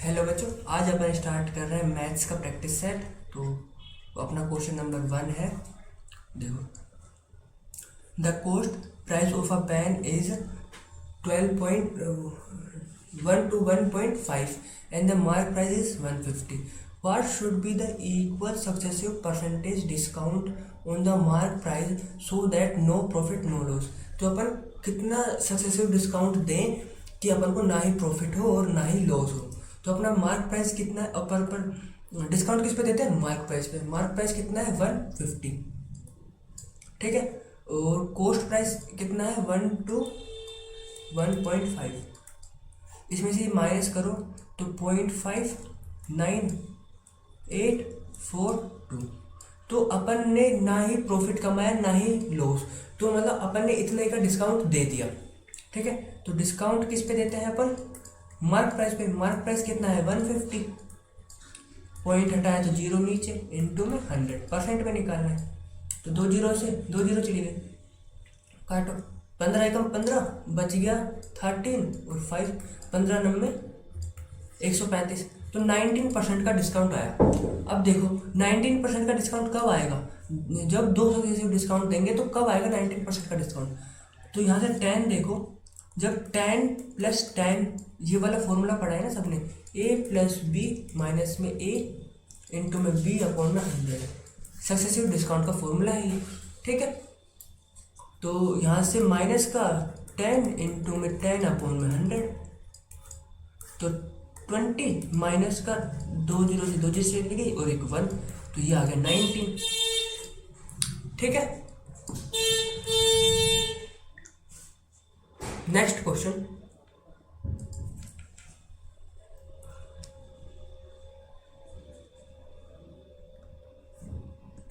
Hello बच्चों, आज अपन start कर रहे हैं मैथ्स का प्रैक्टिस सेट। तो अपना क्वेश्चन नंबर 1 है। देखो, the cost price of a pen is 12.1 to 1.5 and the mark price is 150. What should be the equal successive percentage discount on the mark price so that no profit no loss? तो अपन कितना successive discount दें कि अपन को ना ही profit हो और ना ही loss हो। तो अपना मार्क प्राइस कितना है, अपर पर डिस्काउंट किस पे देते हैं? मार्क प्राइस पे। मार्क प्राइस कितना है? 150, ठीक है। और कॉस्ट प्राइस कितना है? 1 to 1.5। इसमें से माइनस करो तो 0.9842। तो अपन ने ना ही प्रॉफिट कमाया ना ही लॉस, तो मतलब अपन ने इतने का डिस्काउंट दे दिया, ठीक है। तो डिस्काउंट किस पे देते हैं अपन? मार्क प्राइस पे। मार्क प्राइस कितना है? 150। पॉइंट हटाया तो जीरो नीचे, इनटू में 100% में निकालना है। तो दो जीरो चली गई, काटो। 15 एकम 15 बच गया 13 और 5 15 नंबे 135। तो 19% का डिस्काउंट आया। अब देखो 19% का डिस्काउंट कब आएगा? जब 200 डिस्काउंट देंगे तो कब आएगा 19% का डिस्काउंट? तो यहाँ से 10 देखो, जब 10 + 10 ये वाला फॉर्मूला पढ़ा है ना सबने, a + b माइनस में a इंटू में b अपॉन में 100। सक्सेसिव डिस्काउंट का फॉर्मूला है ये, ठीक है। तो यहाँ से माइनस का 10 इंटू में 10 अपॉन में 100, तो 20 माइनस का 2 जीरो से 2 जीरो चली गई और एक 1, तो ये आ गया 19, ठीक है। Next question,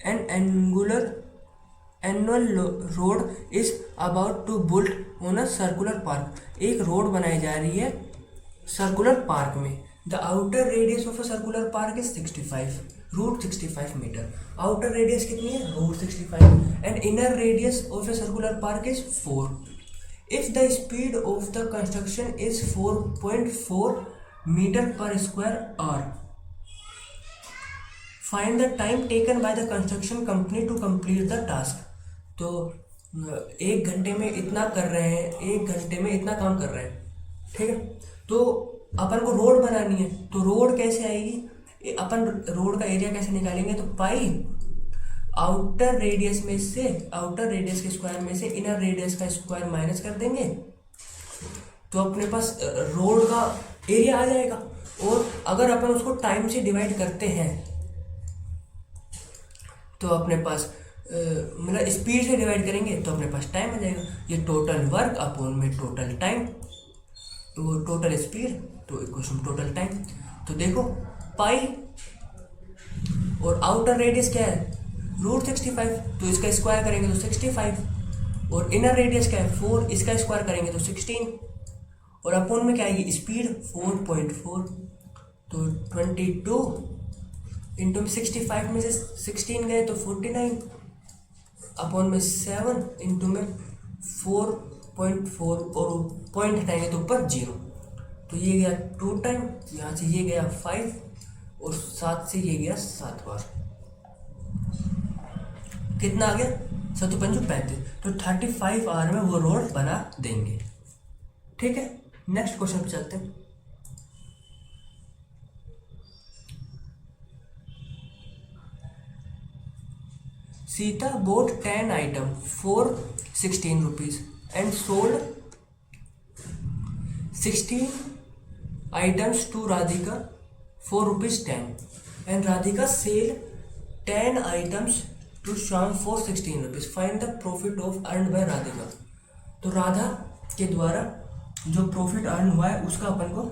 an annual road is about to build on a circular park. एक रोड बनाई जा रही है सर्कुलर पार्क में। The outer radius of a circular park is 65 meter. Outer radius कितनी है? √65। And inner radius of a circular park is 4। If the speed of the construction is 4.4 meter per square hour, find the time taken by the construction company to complete the task. तो 1 घंटे में इतना कर रहे हैं, 1 घंटे में इतना काम कर रहे हैं, ठीक है। तो अपन को रोड बनानी है, तो रोड कैसे आएगी? अपन रोड का एरिया कैसे निकालेंगे? तो पाई आउटर रेडियस में से, आउटर रेडियस के स्क्वायर में से इनर रेडियस का स्क्वायर माइनस कर देंगे, तो अपने पास रोड का एरिया आ जाएगा। और अगर अपन उसको टाइम से डिवाइड करते हैं तो अपने पास मतलब स्पीड से डिवाइड करेंगे तो अपने पास टाइम आ जाएगा। ये टोटल वर्क अपॉन में टोटल टाइम, वो टोटल स्पीड तो इक्वल टोटल टाइम। तो देखो पाई और आउटर रेडियस क्या है? √65, तो इसका स्क्वायर करेंगे तो 65, और इनर रेडियस क्या है? 4, इसका स्क्वायर करेंगे तो 16, और अपॉन में क्या आएगी? स्पीड 4.4, तो 22 इंटू में 65 में से 16 गए तो 49, अपॉन में 7 इंटू में 4.4 और पॉइंट हटाएंगे तो ऊपर 0। तो ये गया 2 टाइम, यहाँ से ये गया 5 और 7 से ये गया 7 बार। कितना आ गया? 7 × 5 = 35। तो 35 आवर में वो रोड बना देंगे, ठीक है। नेक्स्ट क्वेश्चन पे चलते हैं। Sita bought 10 items for 16 rupees and sold 16 items to Radhika for ₹10, and Radhika sell 10 items to Shyam for 16 rupees. Find the profit of earned by Radhika. तो राधा के द्वारा जो प्रॉफिट अर्न हुआ है उसका अपन को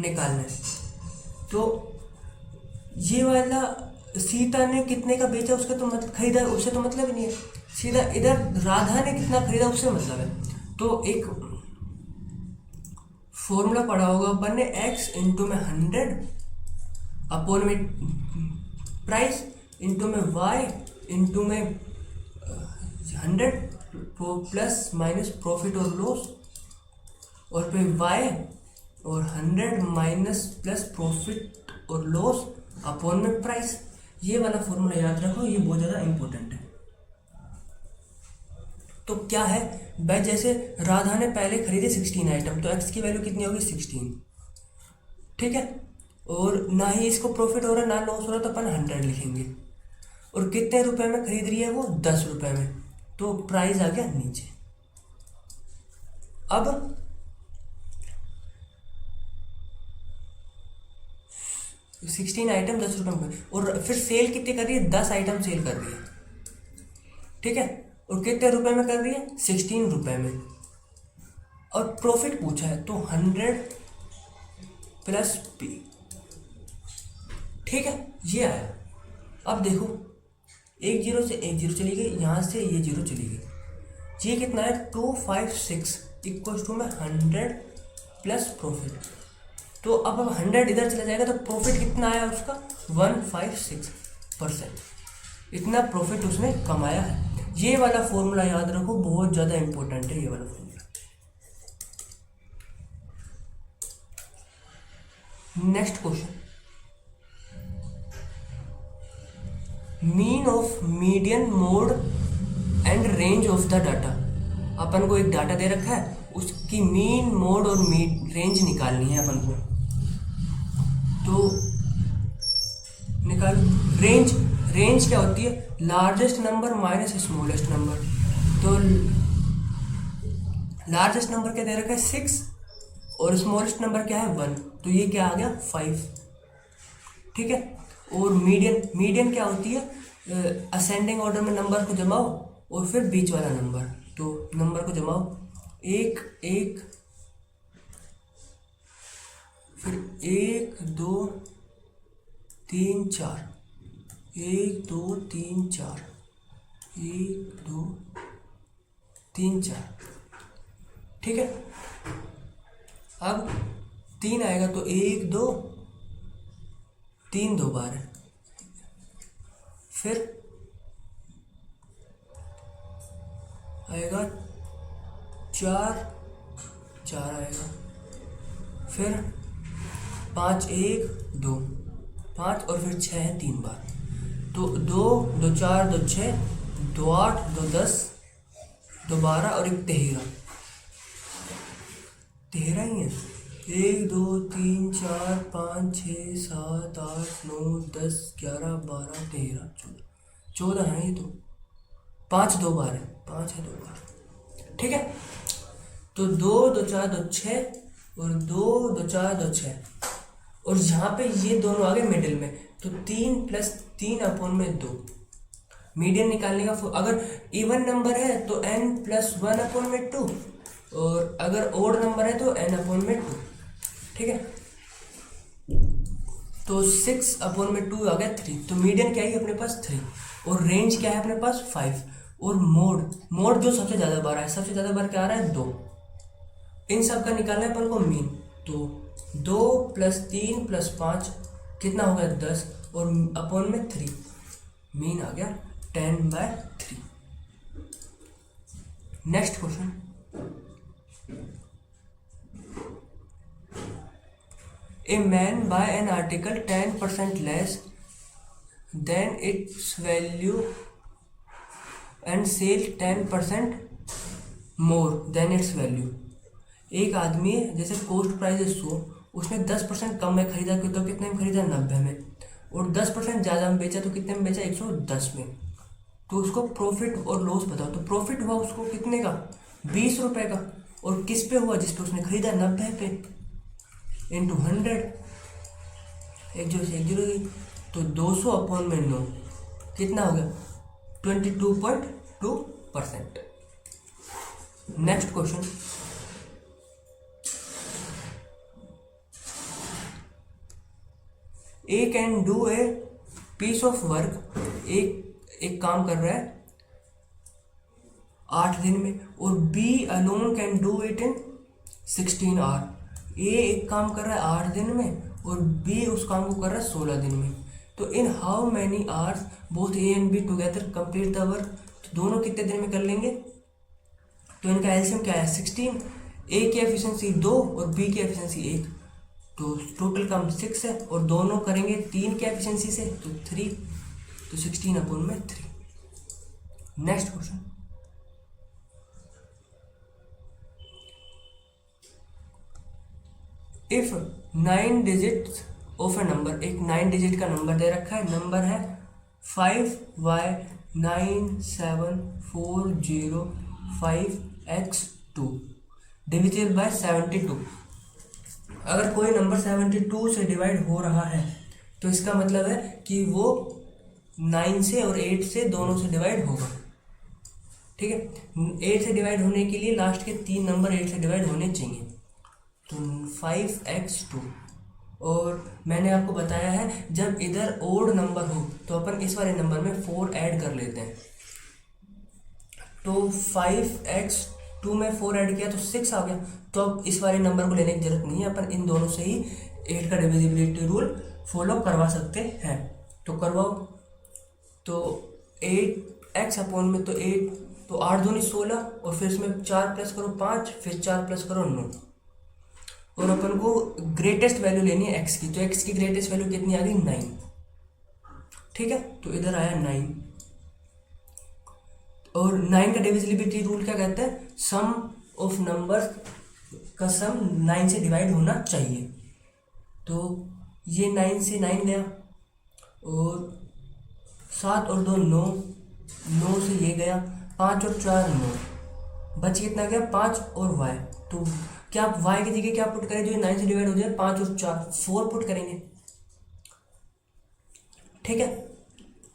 निकालना है। तो ये वाला सीता ने कितने का बेचा उसका तो मतलब खरीदा, उससे तो मतलब ही नहीं है। सीधा इधर राधा ने कितना खरीदा उससे मतलब है। तो एक फॉर्मूला पढ़ा होगा अपन ने, x इंटू में 100 अपॉन में प्राइस इंटू में y इंटू में 100 प्लस माइनस प्रॉफिट और लॉस, और फिर y और 100 माइनस प्लस प्रॉफिट और लॉस अपॉन में प्राइस। ये वाला फॉर्मूला याद रखो, ये बहुत ज़्यादा इंपॉर्टेंट है। तो क्या है भाई, जैसे राधा ने पहले खरीदे 16 आइटम, तो एक्स की वैल्यू कितनी होगी 16, ठीक है। और ना ही इसको प्रॉफिट हो रहा ना लॉस हो रहा, तो अपन 100 लिखेंगे। और कितने रुपए में खरीद रही है वो, 10 रुपए में, तो प्राइस आ गया नीचे। अब 16 आइटम 10 रुपए में, और फिर सेल कितनी कर रही है, 10 आइटम सेल कर रही है, ठीक है। और कितने रुपए में कर रही है, 16 रुपए में। और प्रॉफिट पूछा है, तो 100 प्लस पी, ठीक है, ये आया। अब देखो, एक जीरो से एक जीरो चली गई, यहाँ से ये जीरो चली गई, ये कितना है 256 इक्वल टू में 100 प्लस प्रॉफिट। तो अब 100 इधर चला जाएगा, तो प्रॉफिट कितना आया उसका 156%, इतना प्रॉफिट उसने कमाया है। ये वाला फॉर्मूला याद रखो, बहुत ज़्यादा इंपॉर्टेंट है ये वाला formula. Next question, mean of median mode and range of the data. अपन को एक डाटा दे रखा है, उसकी मीन मोड और रेंज निकालनी है अपन को। तो निकाल रेंज। रेंज क्या होती है, largest number minus smallest number. तो लार्जेस्ट नंबर क्या दे रखा है 6 और स्मॉलेस्ट नंबर क्या है 1, तो ये क्या आ गया 5, ठीक है। और मीडियन क्या होती है, असेंडिंग ऑर्डर में नंबर को जमाओ और फिर बीच वाला नंबर, तो नंबर को जमाओ 1 1, फिर 1 2 3 4, 1 2 3 4, 1 2 3 4, ठीक है। अब 3 आएगा, तो 1 2 3 2 बार है, फिर आएगा 4 4 आएगा, फिर 5 1 2 5, और फिर 6 है 3 बार। तो 2 2 4 2 6 2 8 2 10 2 12 और 1 13 13 ही है। 1 2 3 4 5 6 7 8 9 10 11 12 13 14 है ये, तो 5 2 बार है, 5 है 2 बार, ठीक है। तो 2 2 4 2 6 और 2 2 4 2 6, और यहाँ पे ये दोनों आ गए मिडिल में, तो 3 प्लस 3 अपॉन में 2। मीडियन निकालने का, अगर इवन नंबर है तो n प्लस 1 अपॉन में 2, और अगर ओड नंबर है तो n अपॉन में 2, ठीक है। तो 6 अपॉन में 2 आ गया 3, तो मीडियन क्या है अपने पास 3, और रेंज क्या है अपने पास 5, और मोड जो सबसे ज़्यादा बार है, सबसे ज़्यादा बार क्या आ रहा है 2, इन सब का निकालना है अपन को मीन। तो 2 प्लस 3 प्लस 5 कितना हो गया 10, और अपॉन में 3, मीन आ गया 10/3। Next question, A man buy an article 10% less than its value and sell 10% more than its value। एक आदमी है, जैसे कॉस्ट प्राइस है 100, उसने 10% कम में खरीदा, तो कितने में खरीदा 90 में, और 10% ज़्यादा में बेचा, तो कितने में बेचा 110 में। तो उसको प्रॉफिट और लॉस बताओ। तो प्रॉफिट हुआ उसको कितने का 20 रुपये का, और किस पे हुआ, जिस पे उसने खरीदा 90 पे, इंटू 100, एक जीरो से एक जीरो गई, तो 200 अपॉन में 9 कितना हो गया 22.2%। Next question, A can do a piece of work, एक काम कर रहा है 8 दिन में, और B alone can do it in 16 hour. A एक काम कर रहा है 8 दिन में, और बी उस काम को कर रहा है 16 दिन में। तो in how many hours both A and be together complete the work. तो दोनों कितने दिन में कर लेंगे, तो इनका एलसीएम क्या है 16, ए की एफिशिएंसी 2 और बी की एफिशिएंसी 1, तो टोटल काम 6 है और दोनों करेंगे 3 की एफिशिएंसी से तो 3, तो 16/3। Next question, if 9 digits of A number, एक 9 डिजिट का नंबर दे रखा है, नंबर है 5y974005x2 डिविजिबल बाय 72। अगर कोई नंबर 72 से डिवाइड हो रहा है तो इसका मतलब है कि वो 9 से और 8 से दोनों से डिवाइड होगा। ठीक है, 8 से डिवाइड होने के लिए लास्ट के 3 नंबर 8 से डिवाइड होने चाहिए, तो 5x2। और मैंने आपको बताया है जब इधर ओड नंबर हो तो अपन इस वाले नंबर में 4 ऐड कर लेते हैं, तो 5x2 में 4 ऐड किया तो 6 आ गया। तो अब इस वाले नंबर को लेने की जरूरत नहीं है, अपन इन दोनों से ही 8 का डिविजिबिलिटी रूल फॉलो करवा सकते हैं, तो करवाओ। तो 8x में तो 8, तो 8 दूनी 16 और फिर इसमें 4 प्लस करो 5, फिर 4 प्लस करो 9, और अपन को ग्रेटेस्ट वैल्यू लेनी है x की, तो x की ग्रेटेस्ट वैल्यू कितनी आ गई 9। ठीक है, तो इधर आया 9, और 9 का डिविजिबिलिटी रूल क्या कहता है, सम ऑफ नंबर का सम 9 से डिवाइड होना चाहिए। तो ये 9 से 9 गया और 7 और 2 9, 9 से ये गया, 5 और 4 9, बच कितना गया 5 और y। तो क्या आप y की जगह क्या पुट करें जो 9 से डिवाइड हो जाए, 5 और 4 4 पुट करेंगे। ठीक है,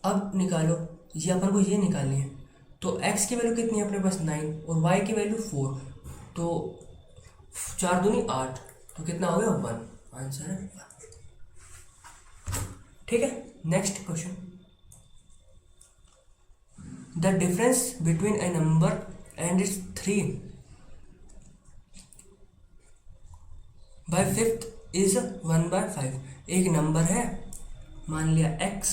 अब निकालो, ये अपन को ये निकालनी है, तो x की वैल्यू कितनी है अपने पास 9 और y की वैल्यू 4, तो 4 दूनी 8, तो कितना हो गया 1, आंसर है 1। ठीक है, next question, the difference between a number and its 3 by 5th is 1/5। एक नंबर है मान लिया x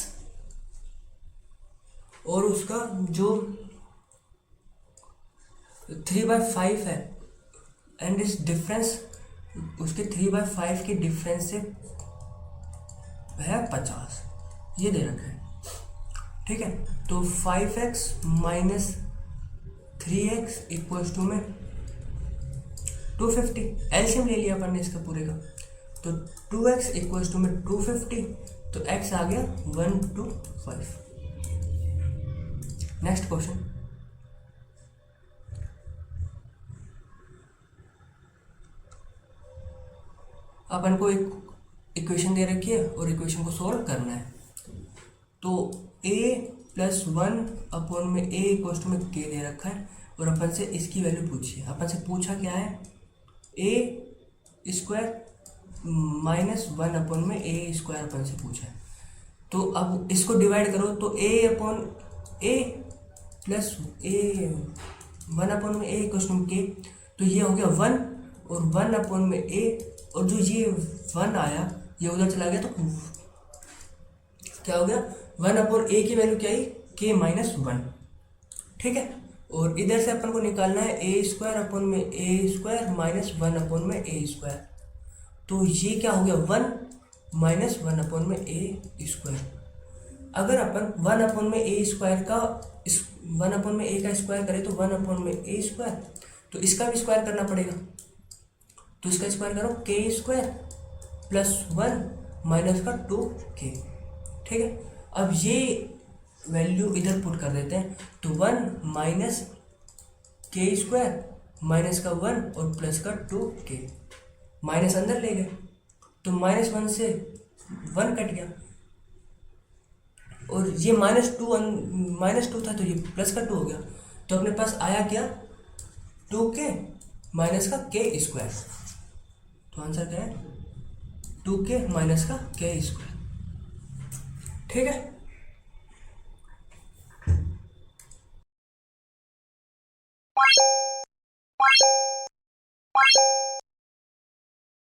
और उसका जो 3/5 है एंड इस डिफरेंस, उसके 3/5 की डिफरेंस से है 50, ये दे रखा है। ठीक है, तो 5x minus 3x equals to में 250, एलसीएम ले लिया अपन ने इसका पूरे का, तो 2x इक्वल्स टू में 250, तो x आ गया 125। नेक्स्ट क्वेश्चन, अपन को एक इक्वेशन दे रखी है और इक्वेशन को सॉल्व करना है। तो a + 1 में a इक्वल्स टू में k दे रखा है और अपन से इसकी वैल्यू पूछी है। अपन से पूछा क्या है, a² - 1 में a² अपन से पूछा है। तो अब इसको डिवाइड करो तो a प्लस a 1 में a इक्वल्स टू k, तो ये हो गया 1 और 1 में a, और जो ये 1 आया ये उधर चला गया, तो क्या हो गया 1/a की वैल्यू क्या आई k - 1। ठीक है, और इधर से अपन को निकालना है a² में a² - 1 में a², तो ये क्या हो गया 1 - 1 में a²। अगर अपन 1 में a² का 1 में a का स्क्वायर करें तो 1 में a², तो इसका भी स्क्वायर करना पड़ेगा, तो इसका स्क्वायर करो k² + 1 माइनस का 2k। ठीक है, अब ये वैल्यू इधर पुट कर देते हैं, तो 1 माइनस k² माइनस का 1 और प्लस का 2k, माइनस अंदर ले गए तो -1 से 1 कट गया, और ये -2 था तो ये प्लस का 2 हो गया, तो अपने पास आया क्या 2k माइनस का k²। तो आंसर क्या है 2k माइनस का k²। ठीक है,